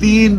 3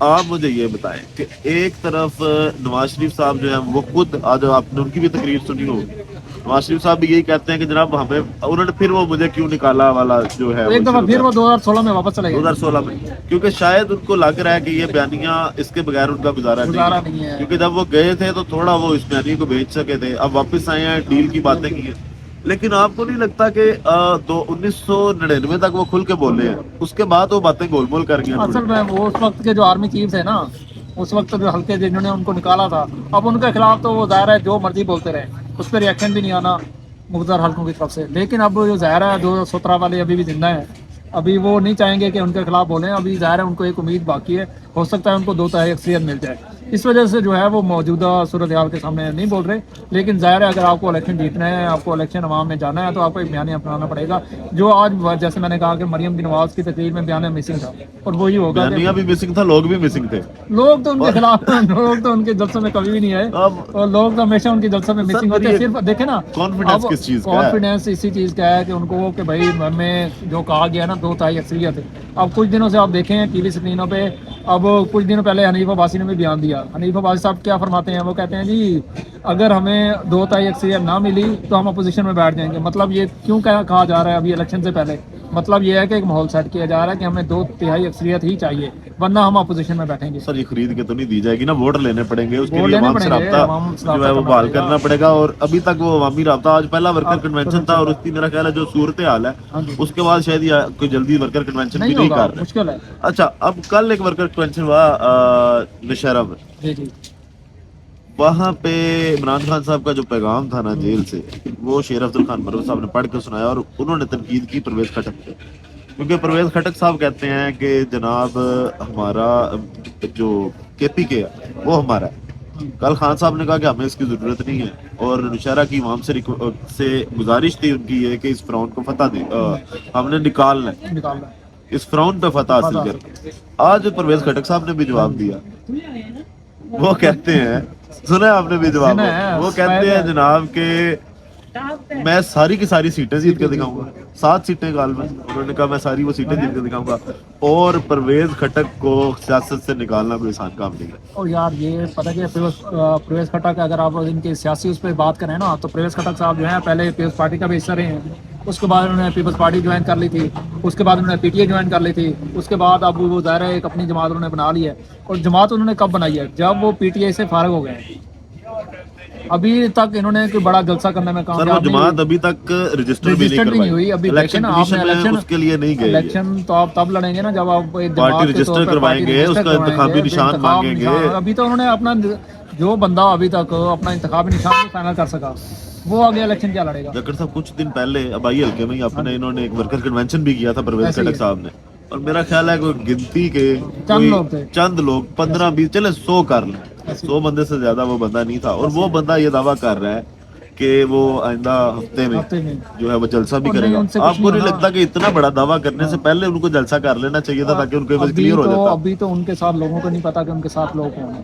آپ مجھے یہ بتائیں کہ ایک طرف نواز شریف صاحب جو ہیں وہ خود آج آپ نے ان کی بھی تقریر سنی ہوگی، نواز شریف صاحب بھی یہی کہتے ہیں کہ جناب ہمیں انہوں نے پھر وہ مجھے کیوں نکالا والا جو ہے ایک دفعہ پھر وہ 2016 میں واپس چلے گئے 2016 میں، کیونکہ شاید ان کو لگ رہا ہے کہ یہ بیانیہ اس کے بغیر ان کا گزارا نہیں ہے، کیونکہ جب وہ گئے تھے تو تھوڑا وہ اس بیانیے کو بھیج سکے تھے، اب واپس آئے ہیں ڈیل کی باتیں کی ہیں، لیکن آپ کو نہیں لگتا کہ 1999 تک وہ کھل کے بولے ہیں، اس کے بعد وہ باتیں گول مول کر گئے؟ اصل میں وہ اس وقت کے جو آرمی چیف تھے نا، اس وقت جو ہلکے جنہوں نے ان کو نکالا تھا، اب ان کے خلاف تو وہ ظاہر ہے جو مرضی بولتے رہے، اس پہ ریئیکشن بھی نہیں آنا مقتدر حلقوں کی طرف سے، لیکن اب جو ظاہر ہے 2017 والے ابھی بھی زندہ ہیں، ابھی وہ نہیں چاہیں گے کہ ان کے خلاف بولیں، ابھی ظاہر ہے ان کو ایک امید باقی ہے، ہو سکتا ہے ان کو 2/3 اکثریت مل جائے، اس وجہ سے جو ہے وہ موجودہ صورتحال کے سامنے نہیں بول رہے، لیکن ظاہر ہے اگر آپ کو الیکشن جیتنا ہے، آپ کو الیکشن عوام میں جانا ہے، تو آپ کو ایک بیانیہ اپنانا پڑے گا، جو آج جیسے میں نے کہا کہ مریم بن نواز کی تقریر میں بیانیہ مسنگ تھا، اور وہی ہوگا، بیانیہ بھی مسنگ تھا، لوگ بھی مسنگ تھے، لوگ تو ان کے خلاف لوگ تو ان کے جلسوں میں کبھی بھی نہیں آئے، اور لوگ تو ہمیشہ ان کے جلسوں میں مسنگ ہوتے ہیں، صرف دیکھیں نا کانفیڈنس کس چیز کا ہے؟ کانفیڈینس اسی چیز کا ہے کہ ان کو کہ بھائی ہمیں جو کہا گیا نا 2/3 اکثریت ہے، اب کچھ دنوں سے آپ دیکھیں ٹی وی اسکرینوں پہ، اب کچھ دنوں پہلے حنیف عباسی نے بھی بیان دیا، حنیف عباسی صاحب کیا فرماتے ہیں، وہ کہتے ہیں جی اگر ہمیں 2/3 اکثریت نہ ملی تو ہم اپوزیشن میں بیٹھ جائیں گے، مطلب یہ کیوں کہا جا رہا ہے ابھی الیکشن سے پہلے، مطلب یہ ہے کہ ایک ماحول سیٹ کیا جا رہا ہے کہ ہمیں 2/3 اکثریت ہی چاہیے ورنہ ہم اپوزیشن میں بیٹھیں گے۔ سر یہ خرید کے تو نہیں دی جائے گی نا، ووٹ لینے پڑیں گے، اس کے ووٹ لیے لینے عوام سے پڑیں گے، عوام سے رابطہ جو ہے وہ بحال کرنا پڑے گا، اور ابھی تک وہ عوامی رابطہ، آج پہلا ورکر کنونشن تھا، اور اس کی میرا خیال ہے جو صورتحال ہے اس کے بعد شاید یہ کوئی جلدی ورکر کنونشن بھی نہیں کر رہے، مشکل ہے۔ اچھا اب کل ایک ورکر کنونشن ہوا نشہرہ میں، جی جی وہاں پہ عمران خان صاحب کا جو پیغام تھا نا جیل سے، وہ شیر افضل خان مروز صاحب نے پڑھ کے سنایا، اور انہوں نے تنقید کی پرویز خٹک پہ، کیونکہ پرویز خٹک صاحب کہتے ہیں کہ جناب ہمارا جو کے پی کے ہے وہ ہمارا ہے، کل خان صاحب نے کہا کہ ہمیں اس کی ضرورت نہیں ہے، اور نشہرہ کی عوام سے گزارش تھی ان کی یہ کہ اس فرعون کو فتح دے، ہم نے نکالنا ہے، اس فرعون پہ فتح حاصل کر۔ آج پرویز خٹک صاحب نے بھی جواب دیا، وہ کہتے ہیں، سنا آپ نے بھی جواب، وہ کہتے ہیں جناب کہ میں ساری کی ساری سیٹیں جیت کے دکھاؤں گا، 7 سیٹیں غالباً، انہوں نے کہا میں ساری وہ سیٹیں جیت کے دکھاؤں گا، اور پرویز خٹک کو سیاست سے نکالنا کوئی آسان کام نہیں ہے۔ اور یار یہ پتہ کہ پرویز خٹک اگر آپ ان کے سیاسی اس پہ بات کریں نا، تو پرویز خٹک صاحب جو ہیں پہلے پیپلز پارٹی کا بھی حصہ رہے ہیں، اس کے بعد انہوں نے پیپلز پارٹی جوائن کر لی تھی، اس کے بعد انہوں نے پی ٹی آئی جوائن کر لی تھی، اس کے بعد اب وہ ظاہر ہے ایک اپنی جماعت انہوں نے بنا لی ہے، اور جماعت انہوں نے کب بنائی ہے؟ جب وہ پی ٹی آئی سے فارغ ہو گئے، ابھی تک انہوں نے کوئی بڑا جلسہ کرنے میں کامیاب نہیں، جماعت ابھی تک رجسٹر بھی نہیں ہوئی، ابھی دیکھیں نا آپ نے اس کے لیے نہیں گئے، الیکشن تو آپ تب لڑیں گے نا جب آپ پارٹی رجسٹر کروائیں گے، اس کا انتخابی نشان مانگیں گے، ابھی تو انہوں نے اپنا جو بندہ ابھی تک اپنا انتخابی نشان نہیں فائنل کر سکا، وہ آگے الیکشن کیا لڑے گا؟ جکڑ صاحب کچھ دن پہلے ابائی حلقے میں اپنے انہوں نے ایک ورکر کنونشن بھی کیا تھا پرویز خٹک صاحب نے، اور میرا خیال ہے کوئی گنتی کے چند لوگ 15-20 چلے 100 کر لیں، 100 بندے سے زیادہ وہ بندہ نہیں تھا، اور وہ بندہ یہ دعویٰ کر رہا ہے کہ وہ آئندہ ہفتے میں جو ہے وہ جلسہ بھی کرے گا۔ آپ کو نہیں لگتا کہ اتنا بڑا دعویٰ کرنے سے پہلے ان کو جلسہ کر لینا چاہیے تھا تاکہ ان کو کلیئر ہو جاتا؟ ابھی تو ان کے ساتھ لوگوں کو نہیں پتا کہ ان کے ساتھ لوگ کون ہیں،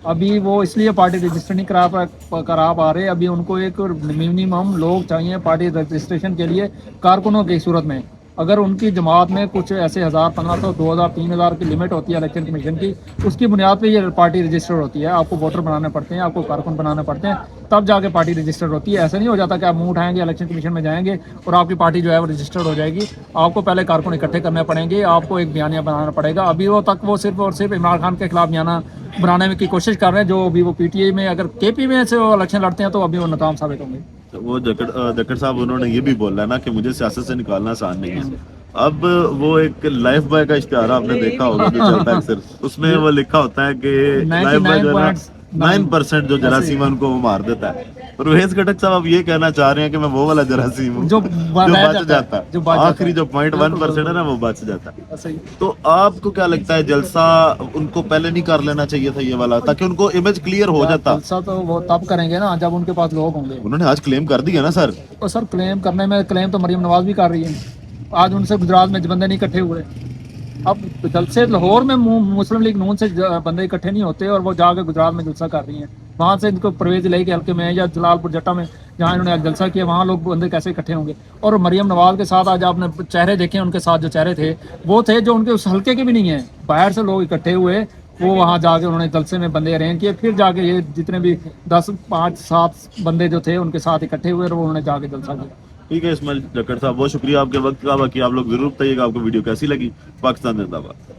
ابھی وہ اس لیے پارٹی رجسٹر نہیں کرا پا رہے، ابھی ان کو ایک منیمم لوگ چاہیے پارٹی رجسٹریشن کے لیے، کارکنوں کی صورت میں، اگر ان کی جماعت میں کچھ ایسے 1000 1500 2000 3000 کی لمٹ ہوتی ہے الیکشن کمیشن کی، اس کی بنیاد پہ یہ پارٹی رجسٹر ہوتی ہے، آپ کو ووٹر بنانے پڑتے ہیں، آپ کو کارکن بنانے پڑتے ہیں، تب جا کے پارٹی رجسٹر ہوتی ہے، ایسا نہیں ہو جاتا کہ آپ منہ اٹھائیں گے الیکشن کمیشن میں جائیں گے اور آپ کی پارٹی جو ہے وہ رجسٹرڈ ہو جائے گی، آپ کو پہلے کارکن اکٹھے کرنے پڑیں گے، آپ کو ایک بیانیہ بنانا پڑے گا، ابھی وہ تک وہ صرف اور صرف عمران خان کے خلاف بیانیہ بنانے کی کوشش کر رہے ہیں، جو ابھی وہ پی ٹی آئی میں اگر کے پی میں سے وہ الیکشن لڑتے ہیں تو ابھی وہ ناکام ثابت ہوں گے۔ وہ جکڑ صاحب انہوں نے یہ بھی بولا نا کہ مجھے سیاست سے نکالنا آسان نہیں ہے، اب وہ ایک لائف بوائے کا اشتہار آپ نے دیکھا ہوگا جو چلتا ہے اکثر، اس میں وہ لکھا ہوتا ہے کہ لائف بوائے جو ہے نا 9% جو جراثیم ہے ان کو وہ مار دیتا ہے، پرویز خٹک صاحب اب یہ کہنا چاہ رہے ہیں کہ میں وہ والا جراثیم ہوں جو بچ جاتا ہے، آخری جو 0.1% ہے نا وہ بچ جاتا ہے۔ تو آپ کو کیا لگتا ہے جلسہ ان کو پہلے نہیں کر لینا چاہیے تھا یہ والا تاکہ ان کو امیج کلیئر ہو جاتا؟ جلسہ تو وہ تب کریں گے نا جب ان کے پاس لوگ ہوں گے۔ انہوں نے آج کلیم کر دیا نا سر، اور سر کلیم کرنے میں کلیم تو مریم نواز بھی کر رہی ہے، آج ان سے گجرات میں بندے نہیں اکٹھے ہوئے، اب جلسے لاہور میں مسلم لیگ نون سے بندے اکٹھے نہیں ہوتے اور وہ جا کے گجرات میں جلسہ کر رہی ہیں، وہاں سے ان کو پرویز الہی کے حلقے میں یا جلال پور جٹا میں جہاں انہوں نے جلسہ کیا وہاں لوگ بندے کیسے اکٹھے ہوں گے؟ اور مریم نواز کے ساتھ آج آپ نے چہرے دیکھے، ان کے ساتھ جو چہرے تھے وہ تھے جو ان کے اس حلقے کے بھی نہیں ہیں، باہر سے لوگ اکٹھے ہوئے وہ وہاں جا کے انہوں نے جلسے میں بندے ارینج کیے, پھر جا کے یہ جتنے بھی 10 5 7 بندے جو تھے ان کے ساتھ اکٹھے ہوئے اور انہوں نے جا کے جلسہ کیا. ٹھیک ہے اسماعیل جکڑ صاحب, بہت شکریہ آپ کے وقت کا. باقی آپ لوگ ضرور بتائیے گا آپ کو ویڈیو کیسی لگی. پاکستان زندہ باد.